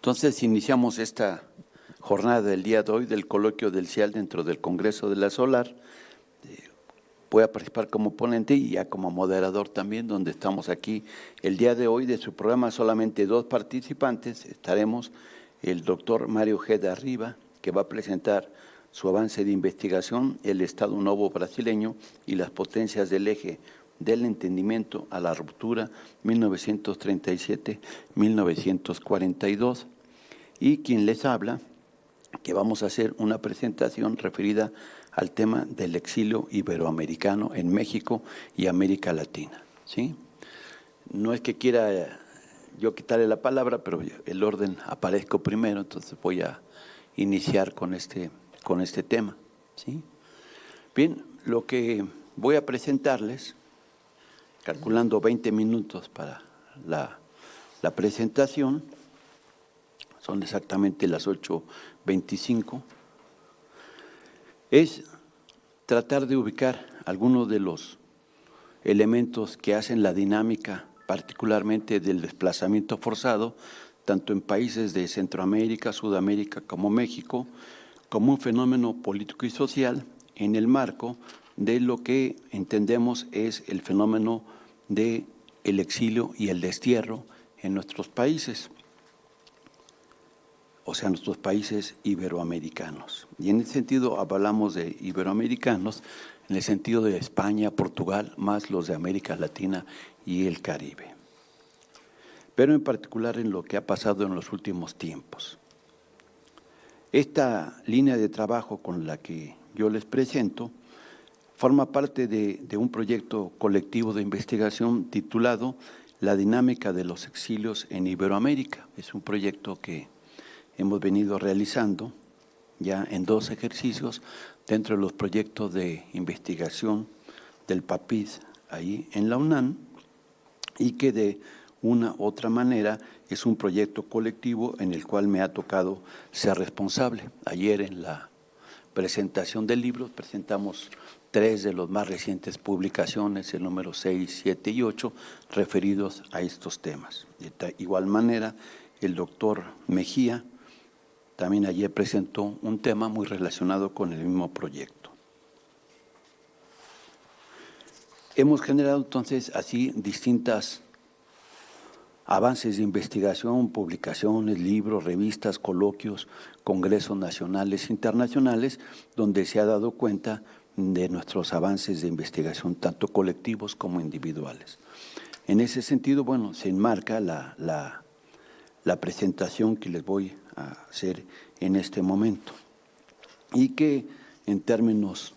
Entonces iniciamos esta jornada del día de hoy del coloquio del CIAL dentro del Congreso de la Solar. Voy a participar como ponente y ya como moderador también, donde estamos aquí el día de hoy de su programa. Solamente dos participantes. Estaremos el doctor Mario G. de Arriba, que va a presentar su avance de investigación, el Estado Novo brasileño y las potencias del eje del entendimiento a la ruptura 1937-1942. Y quien les habla, que vamos a hacer una presentación referida al tema del exilio iberoamericano en México y América Latina, ¿sí? No es que quiera yo quitarle la palabra, pero el orden aparezco primero, entonces voy a iniciar con este tema, ¿sí? Bien, lo que voy a presentarles, calculando 20 minutos para la presentación, son exactamente las 8:25, es tratar de ubicar algunos de los elementos que hacen la dinámica, particularmente del desplazamiento forzado, tanto en países de Centroamérica, Sudamérica como México, como un fenómeno político y social en el marco de lo que entendemos es el fenómeno del exilio y el destierro en nuestros países, o sea, nuestros países iberoamericanos. Y en ese sentido hablamos de iberoamericanos en el sentido de España, Portugal, más los de América Latina y el Caribe. Pero en particular en lo que ha pasado en los últimos tiempos. Esta línea de trabajo con la que yo les presento forma parte de un proyecto colectivo de investigación titulado La dinámica de los exilios en Iberoamérica. Es un proyecto que hemos venido realizando ya en 2 ejercicios dentro de los proyectos de investigación del PAPID ahí en la UNAM, y que de una u otra manera es un proyecto colectivo en el cual me ha tocado ser responsable. Ayer en la presentación del libro presentamos 3 de los más recientes publicaciones, el número 6, 7 y 8, referidos a estos temas. De igual manera, el doctor Mejía también ayer presentó un tema muy relacionado con el mismo proyecto. Hemos generado entonces así distintas avances de investigación, publicaciones, libros, revistas, coloquios, congresos nacionales e internacionales, donde se ha dado cuenta de nuestros avances de investigación, tanto colectivos como individuales. En ese sentido, bueno, se enmarca la presentación que les voy a hacer en este momento, y que en términos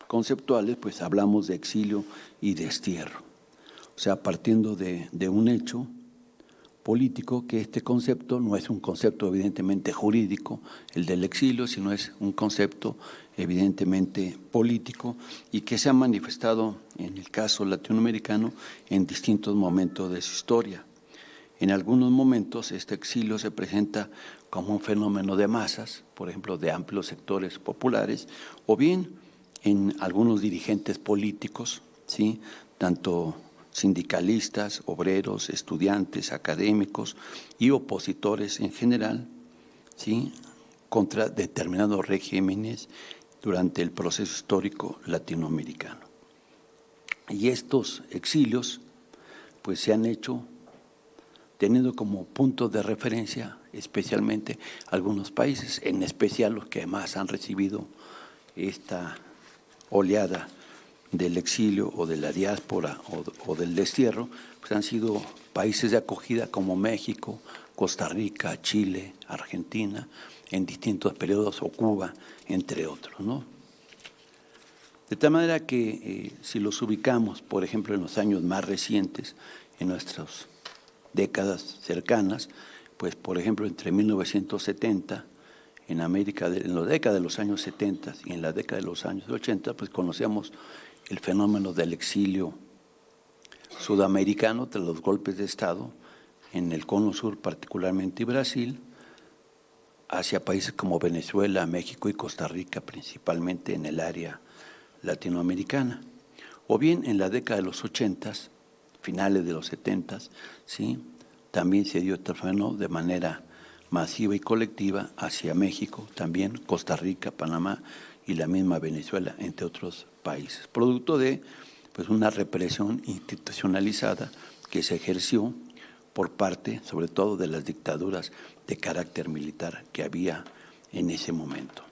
conceptuales pues hablamos de exilio y destierro, o sea, partiendo de un hecho político, que este concepto no es un concepto evidentemente jurídico, el del exilio, sino es un concepto evidentemente político y que se ha manifestado en el caso latinoamericano en distintos momentos de su historia. En algunos momentos este exilio se presenta como un fenómeno de masas, por ejemplo, de amplios sectores populares, o bien en algunos dirigentes políticos, ¿sí?, tanto sindicalistas, obreros, estudiantes, académicos y opositores en general, ¿sí?, contra determinados regímenes durante el proceso histórico latinoamericano. Y estos exilios pues se han hecho teniendo como punto de referencia especialmente algunos países, en especial los que más han recibido esta oleada del exilio o de la diáspora o del destierro, pues han sido países de acogida como México, Costa Rica, Chile, Argentina, en distintos periodos, o Cuba, entre otros, ¿no? De tal manera que si los ubicamos, por ejemplo, en los años más recientes, en nuestras décadas cercanas, pues por ejemplo entre 1970, en la década de los años 70 y en la década de los años 80, pues conocemos el fenómeno del exilio sudamericano tras los golpes de Estado en el Cono Sur, particularmente Brasil, hacia países como Venezuela, México y Costa Rica, principalmente en el área latinoamericana. O bien en la década de los 80, finales de los 70, ¿sí?, también se dio este fenómeno de manera masiva y colectiva hacia México, también Costa Rica, Panamá y la misma Venezuela, entre otros países, producto de pues, una represión institucionalizada que se ejerció por parte, sobre todo, de las dictaduras de carácter militar que había en ese momento.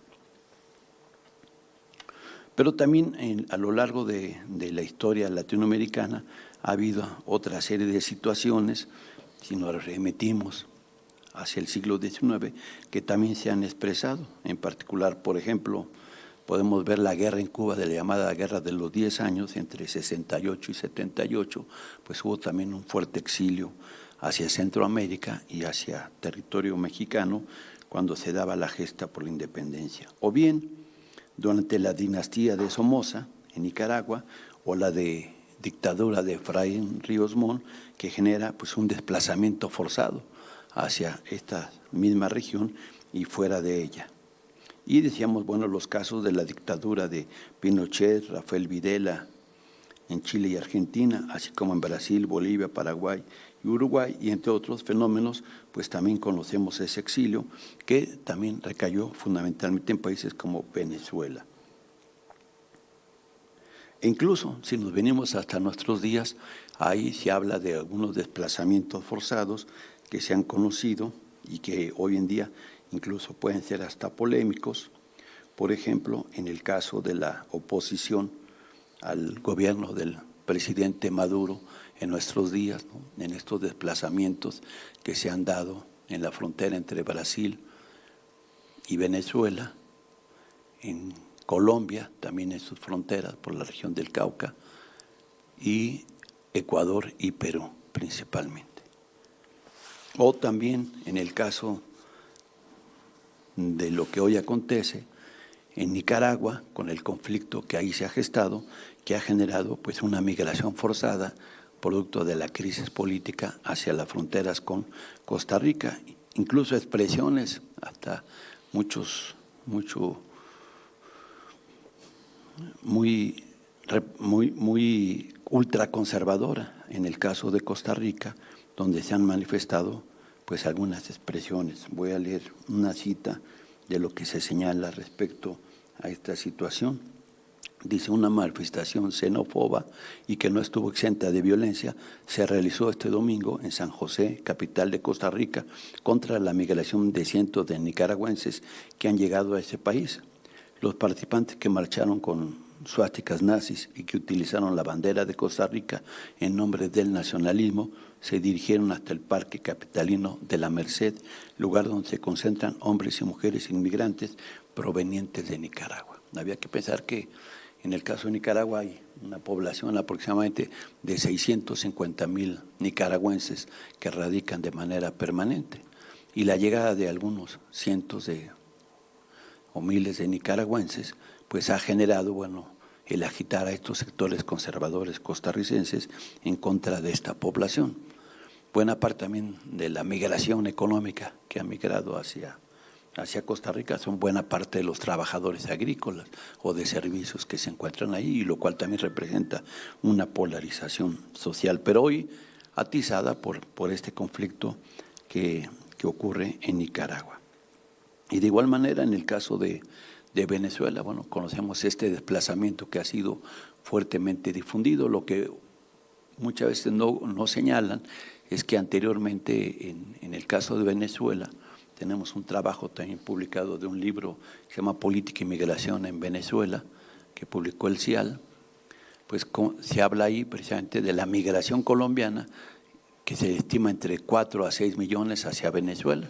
Pero también a lo largo de la historia latinoamericana ha habido otra serie de situaciones, si nos remitimos hacia el siglo XIX, que también se han expresado. En particular, por ejemplo, podemos ver la guerra en Cuba, de la llamada Guerra de los 10 años, entre 68 y 78, pues hubo también un fuerte exilio hacia Centroamérica y hacia territorio mexicano cuando se daba la gesta por la independencia. O bien, durante la dinastía de Somoza, en Nicaragua, o la de dictadura de Efraín Ríos Montt, que genera pues, un desplazamiento forzado hacia esta misma región y fuera de ella. Y decíamos, bueno, los casos de la dictadura de Pinochet, Rafael Videla, en Chile y Argentina, así como en Brasil, Bolivia, Paraguay y Uruguay, y entre otros fenómenos, pues también conocemos ese exilio que también recayó fundamentalmente en países como Venezuela. E incluso, si nos venimos hasta nuestros días, ahí se habla de algunos desplazamientos forzados que se han conocido y que hoy en día incluso pueden ser hasta polémicos. Por ejemplo, en el caso de la oposición al gobierno del presidente Maduro en nuestros días, ¿no? En estos desplazamientos que se han dado en la frontera entre Brasil y Venezuela, en Colombia, también en sus fronteras por la región del Cauca, y Ecuador y Perú principalmente. O también en el caso de lo que hoy acontece en Nicaragua, con el conflicto que ahí se ha gestado, que ha generado pues una migración forzada, producto de la crisis política hacia las fronteras con Costa Rica, incluso expresiones hasta muy ultraconservadora en el caso de Costa Rica, donde se han manifestado pues algunas expresiones. Voy a leer una cita de lo que se señala respecto a esta situación. Dice: una manifestación xenófoba y que no estuvo exenta de violencia se realizó este domingo en San José, capital de Costa Rica, contra la migración de cientos de nicaragüenses que han llegado a ese país. Los participantes que marcharon con suásticas nazis y que utilizaron la bandera de Costa Rica en nombre del nacionalismo se dirigieron hasta el Parque Capitalino de la Merced, lugar donde se concentran hombres y mujeres inmigrantes provenientes de Nicaragua. Había que pensar que en el caso de Nicaragua hay una población aproximadamente de 650,000 nicaragüenses que radican de manera permanente, y la llegada de algunos cientos o miles de nicaragüenses pues ha generado, bueno, el agitar a estos sectores conservadores costarricenses en contra de esta población. Buena parte también de la migración económica que ha migrado hacia Costa Rica son buena parte de los trabajadores agrícolas o de servicios que se encuentran ahí, y lo cual también representa una polarización social, pero hoy atizada por este conflicto que ocurre en Nicaragua. Y de igual manera, en el caso de Venezuela, bueno, conocemos este desplazamiento que ha sido fuertemente difundido. Lo que muchas veces no señalan es que anteriormente, en el caso de Venezuela, tenemos un trabajo también publicado de un libro que se llama Política y Migración en Venezuela, que publicó el CIAL. Pues se habla ahí precisamente de la migración colombiana, que se estima entre 4 a 6 millones hacia Venezuela,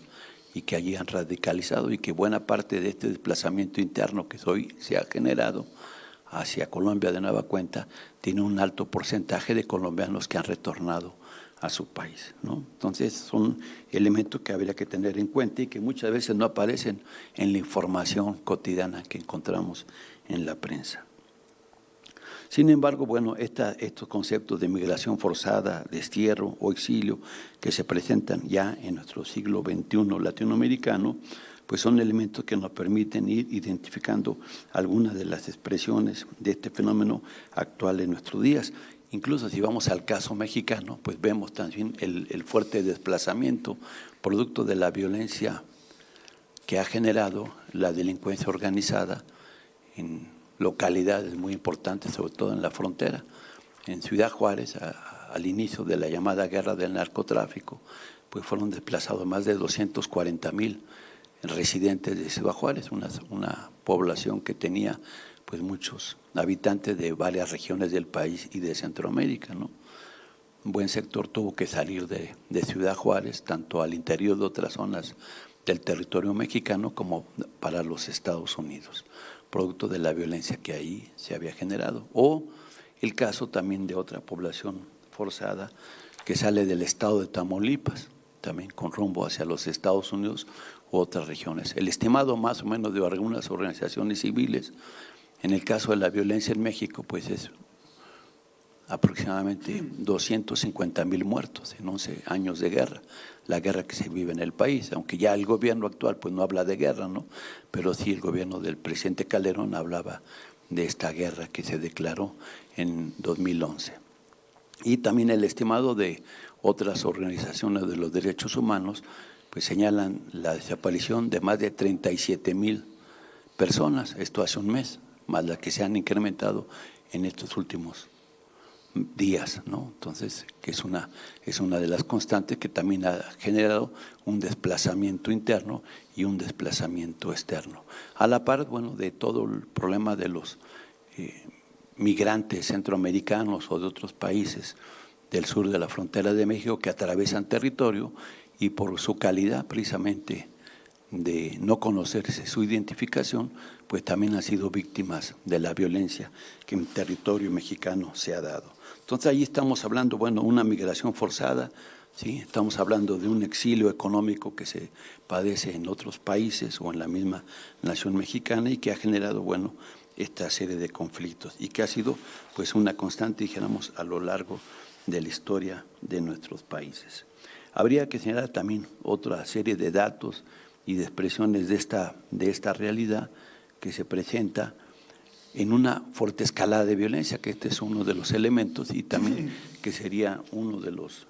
y que allí han radicalizado, y que buena parte de este desplazamiento interno que hoy se ha generado hacia Colombia de nueva cuenta tiene un alto porcentaje de colombianos que han retornado a su país, ¿no? Entonces son elementos que habría que tener en cuenta y que muchas veces no aparecen en la información cotidiana que encontramos en la prensa. Sin embargo, bueno, estos conceptos de migración forzada, destierro o exilio que se presentan ya en nuestro siglo XXI latinoamericano, pues son elementos que nos permiten ir identificando algunas de las expresiones de este fenómeno actual en nuestros días. Incluso si vamos al caso mexicano, pues vemos también el fuerte desplazamiento producto de la violencia que ha generado la delincuencia organizada en localidades muy importantes, sobre todo en la frontera. En Ciudad Juárez, al inicio de la llamada guerra del narcotráfico, pues fueron desplazados más de 240,000 residentes de Ciudad Juárez, una población que tenía pues muchos habitantes de varias regiones del país y de Centroamérica, ¿no? Un buen sector tuvo que salir de Ciudad Juárez, tanto al interior de otras zonas del territorio mexicano como para los Estados Unidos, producto de la violencia que ahí se había generado. O el caso también de otra población forzada que sale del estado de Tamaulipas, también con rumbo hacia los Estados Unidos u otras regiones. El estimado más o menos de algunas organizaciones civiles, en el caso de la violencia en México, pues es aproximadamente 250,000 muertos en 11 años de guerra, la guerra que se vive en el país, aunque ya el gobierno actual pues no habla de guerra, ¿no? Pero sí el gobierno del presidente Calderón hablaba de esta guerra que se declaró en 2011. Y también el estimado de otras organizaciones de los derechos humanos pues señalan la desaparición de más de 37,000 personas, esto hace un mes, más las que se han incrementado en estos últimos días, ¿no? Entonces, que es una de las constantes que también ha generado un desplazamiento interno y un desplazamiento externo. A la par, bueno, de todo el problema de los migrantes centroamericanos o de otros países del sur de la frontera de México que atraviesan territorio y por su calidad precisamente de no conocerse su identificación, pues también han sido víctimas de la violencia que en territorio mexicano se ha dado. Entonces ahí estamos hablando, bueno, una migración forzada, ¿sí? Estamos hablando de un exilio económico que se padece en otros países o en la misma nación mexicana y que ha generado, bueno, esta serie de conflictos y que ha sido pues una constante, dijéramos, a lo largo de la historia de nuestros países. Habría que señalar también otra serie de datos y de expresiones de esta realidad que se presenta en una fuerte escalada de violencia, que este es uno de los elementos y también que sería uno de los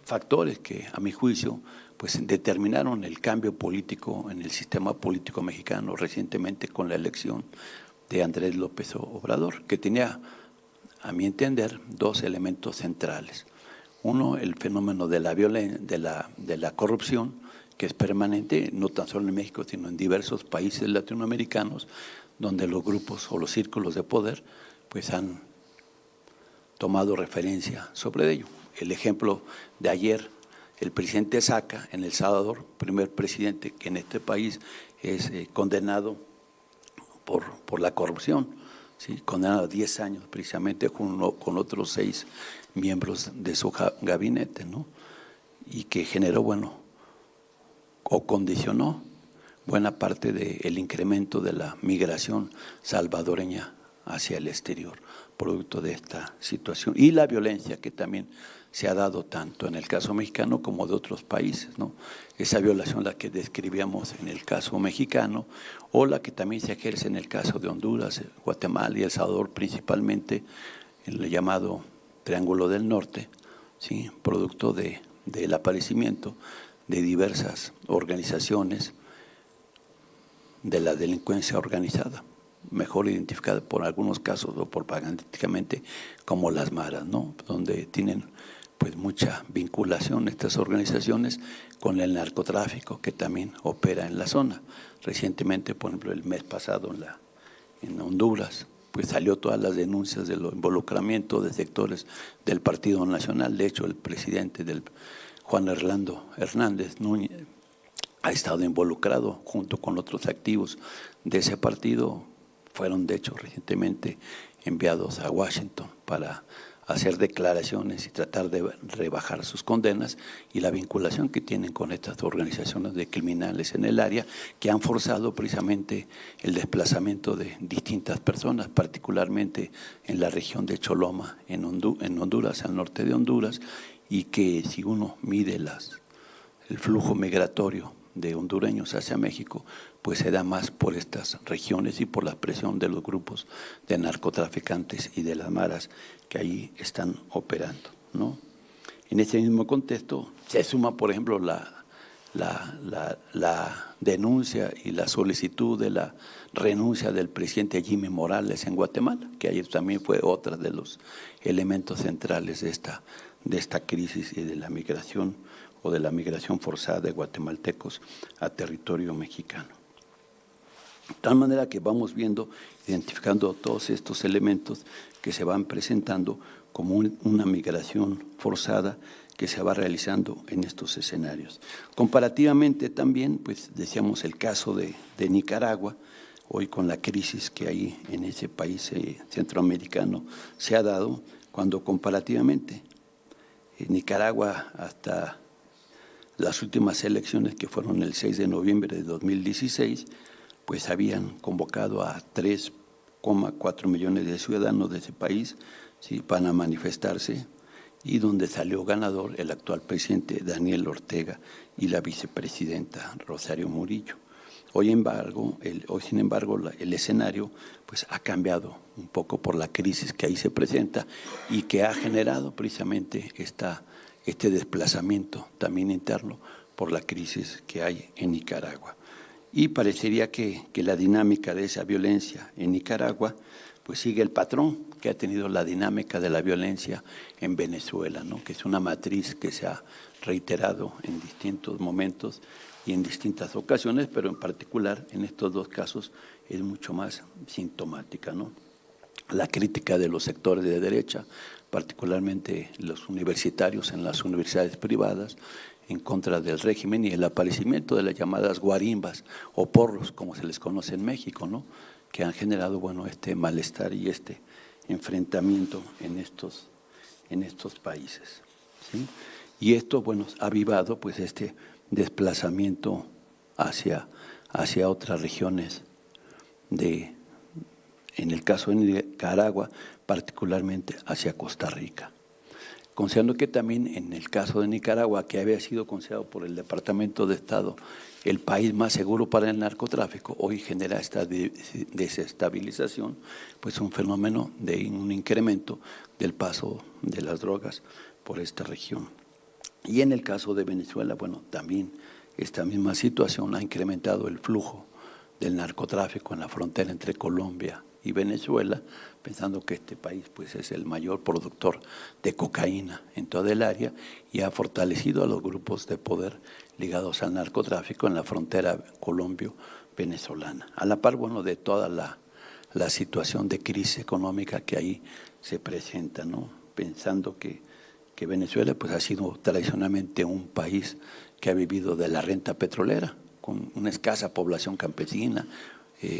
factores que, a mi juicio, pues determinaron el cambio político en el sistema político mexicano recientemente con la elección de Andrés López Obrador, que tenía, a mi entender, dos elementos centrales. Uno, el fenómeno de la violencia, de la corrupción, que es permanente, no tan solo en México, sino en diversos países latinoamericanos, donde los grupos o los círculos de poder pues han tomado referencia sobre ello. El ejemplo de ayer, el presidente Saca en El Salvador, primer presidente que en este país es condenado por la corrupción, ¿sí? Condenado a 10 años precisamente con otros 6 miembros de su gabinete, ¿no? Y que generó, bueno, o condicionó buena parte del incremento de la migración salvadoreña hacia el exterior, producto de esta situación. Y la violencia que también se ha dado tanto en el caso mexicano como de otros países, ¿no? Esa violación la que describíamos en el caso mexicano o la que también se ejerce en el caso de Honduras, Guatemala y El Salvador, principalmente en el llamado Triángulo del Norte, ¿sí? Producto del aparecimiento de diversas organizaciones de la delincuencia organizada, mejor identificada por algunos casos o propagandísticamente como las maras, ¿no? Donde tienen pues mucha vinculación estas organizaciones con el narcotráfico que también opera en la zona. Recientemente, por ejemplo, el mes pasado en Honduras, pues salió todas las denuncias del involucramiento de sectores del Partido Nacional. De hecho, el presidente Juan Orlando Hernández Núñez ha estado involucrado junto con otros activos de ese partido. Fueron, de hecho, recientemente enviados a Washington para hacer declaraciones y tratar de rebajar sus condenas y la vinculación que tienen con estas organizaciones de criminales en el área que han forzado precisamente el desplazamiento de distintas personas, particularmente en la región de Choloma, en Honduras, al norte de Honduras, y que si uno mide el flujo migratorio de hondureños hacia México, pues se da más por estas regiones y por la presión de los grupos de narcotraficantes y de las maras que ahí están operando, ¿no? En ese mismo contexto se suma, por ejemplo, la denuncia y la solicitud de la renuncia del presidente Jimmy Morales en Guatemala, que ayer también fue otro de los elementos centrales de esta crisis y de la migración o de la migración forzada de guatemaltecos a territorio mexicano. De tal manera que vamos viendo, identificando todos estos elementos que se van presentando como una migración forzada que se va realizando en estos escenarios. Comparativamente también, pues decíamos el caso de Nicaragua, hoy con la crisis que hay en ese país centroamericano se ha dado, cuando comparativamente Nicaragua hasta las últimas elecciones que fueron el 6 de noviembre de 2016, pues habían convocado a 3,4 millones de ciudadanos de ese país, ¿sí?, para manifestarse, y donde salió ganador el actual presidente Daniel Ortega y la vicepresidenta Rosario Murillo. Hoy, sin embargo, el escenario pues, ha cambiado un poco por la crisis que ahí se presenta y que ha generado precisamente este desplazamiento también interno por la crisis que hay en Nicaragua. Y parecería que la dinámica de esa violencia en Nicaragua pues sigue el patrón que ha tenido la dinámica de la violencia en Venezuela, ¿no?, que es una matriz que se ha reiterado en distintos momentos y en distintas ocasiones, pero en particular en estos dos casos es mucho más sintomática, ¿no? La crítica de los sectores de derecha, particularmente los universitarios en las universidades privadas, en contra del régimen y el aparecimiento de las llamadas guarimbas o porros, como se les conoce en México, ¿no?, que han generado, bueno, este malestar y este enfrentamiento en estos países, ¿sí? Y esto, bueno, ha avivado pues este desplazamiento hacia otras regiones en el caso de Nicaragua, particularmente hacia Costa Rica. Considerando que también en el caso de Nicaragua, que había sido considerado por el Departamento de Estado el país más seguro para el narcotráfico, hoy genera esta desestabilización, pues un fenómeno de un incremento del paso de las drogas por esta región. Y en el caso de Venezuela, bueno, también esta misma situación ha incrementado el flujo del narcotráfico en la frontera entre Colombia y Venezuela, pensando que este país pues, es el mayor productor de cocaína en toda el área y ha fortalecido a los grupos de poder ligados al narcotráfico en la frontera colombio-venezolana. A la par, bueno, de toda la situación de crisis económica que ahí se presenta, ¿no? Pensando que Venezuela pues, ha sido tradicionalmente un país que ha vivido de la renta petrolera, con una escasa población campesina,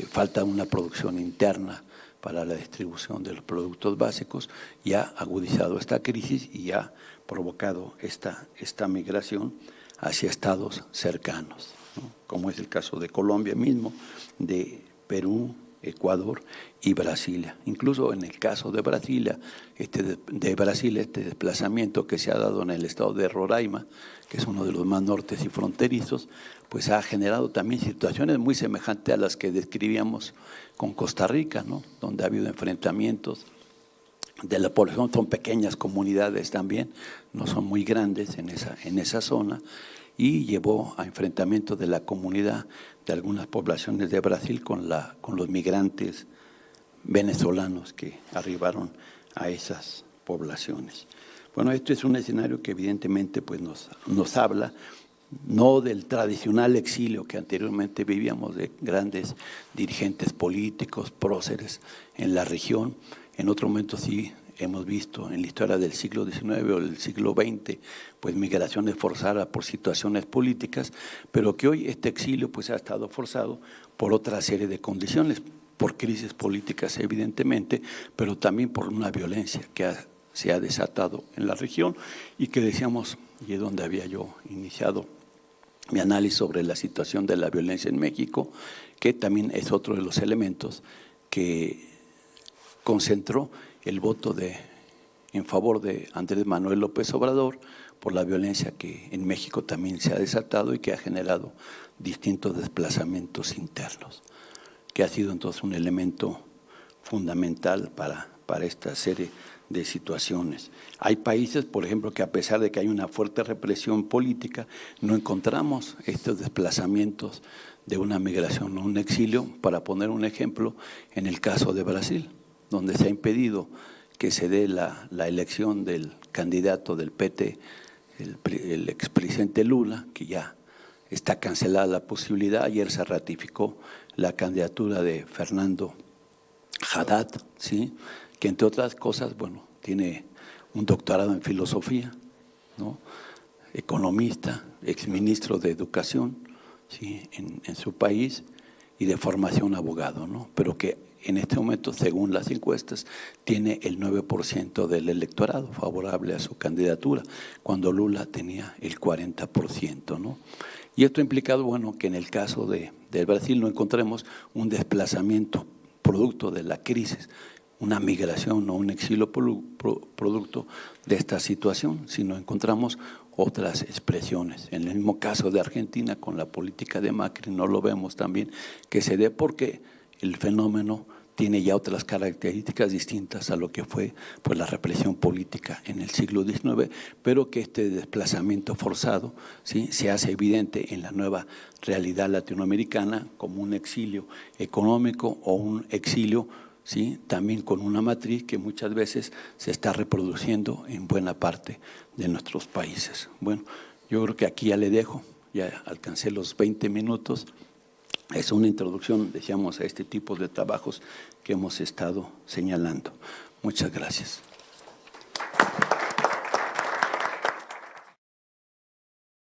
falta una producción interna para la distribución de los productos básicos, y ha agudizado esta crisis y ha provocado esta migración hacia estados cercanos, ¿no?, como es el caso de Colombia mismo, de Perú, Ecuador y Brasilia. Incluso en el caso de Brasilia, este desplazamiento que se ha dado en el estado de Roraima, que es uno de los más nortes y fronterizos, pues ha generado también situaciones muy semejantes a las que describíamos con Costa Rica, ¿no?, donde ha habido enfrentamientos de la población. Son pequeñas comunidades también, no son muy grandes en esa zona, y llevó a enfrentamientos de la comunidad de algunas poblaciones de Brasil con los migrantes venezolanos que arribaron a esas poblaciones. Bueno, esto es un escenario que evidentemente pues, nos habla no del tradicional exilio que anteriormente vivíamos de grandes dirigentes políticos, próceres en la región. En otro momento sí hemos visto en la historia del siglo XIX o del siglo XX, pues migraciones forzadas por situaciones políticas, pero que hoy este exilio pues ha estado forzado por otra serie de condiciones, por crisis políticas evidentemente, pero también por una violencia que se ha desatado en la región y que decíamos, y es donde había yo iniciado mi análisis sobre la situación de la violencia en México, que también es otro de los elementos que concentró el voto en favor de Andrés Manuel López Obrador por la violencia que en México también se ha desatado y que ha generado distintos desplazamientos internos, que ha sido entonces un elemento fundamental para esta serie de situaciones. Hay países, por ejemplo, que a pesar de que hay una fuerte represión política, no encontramos estos desplazamientos de una migración o un exilio. Para poner un ejemplo, en el caso de Brasil, donde se ha impedido que se dé la elección del candidato del PT, el expresidente Lula, que ya está cancelada la posibilidad. Ayer se ratificó la candidatura de Fernando Haddad, ¿sí?, que entre otras cosas, bueno, tiene un doctorado en filosofía, ¿no?, economista, exministro de Educación, ¿sí?, en su país, y de formación abogado, ¿no?, pero que en este momento, según las encuestas, tiene el 9% del electorado favorable a su candidatura, cuando Lula tenía el 40%, ¿no? Y esto ha implicado, bueno, que en el caso de Brasil no encontremos un desplazamiento producto de la crisis, una migración o un exilio producto de esta situación, sino encontramos otras expresiones. En el mismo caso de Argentina, con la política de Macri, no lo vemos también que se dé, porque el fenómeno tiene ya otras características distintas a lo que fue pues la represión política en el siglo XIX, pero que este desplazamiento forzado, ¿sí?, se hace evidente en la nueva realidad latinoamericana como un exilio económico o un exilio, ¿sí?, también con una matriz que muchas veces se está reproduciendo en buena parte de nuestros países. Bueno, yo creo que aquí ya le dejo, ya alcancé los 20 minutos. Es una introducción, decíamos, a este tipo de trabajos que hemos estado señalando. Muchas gracias.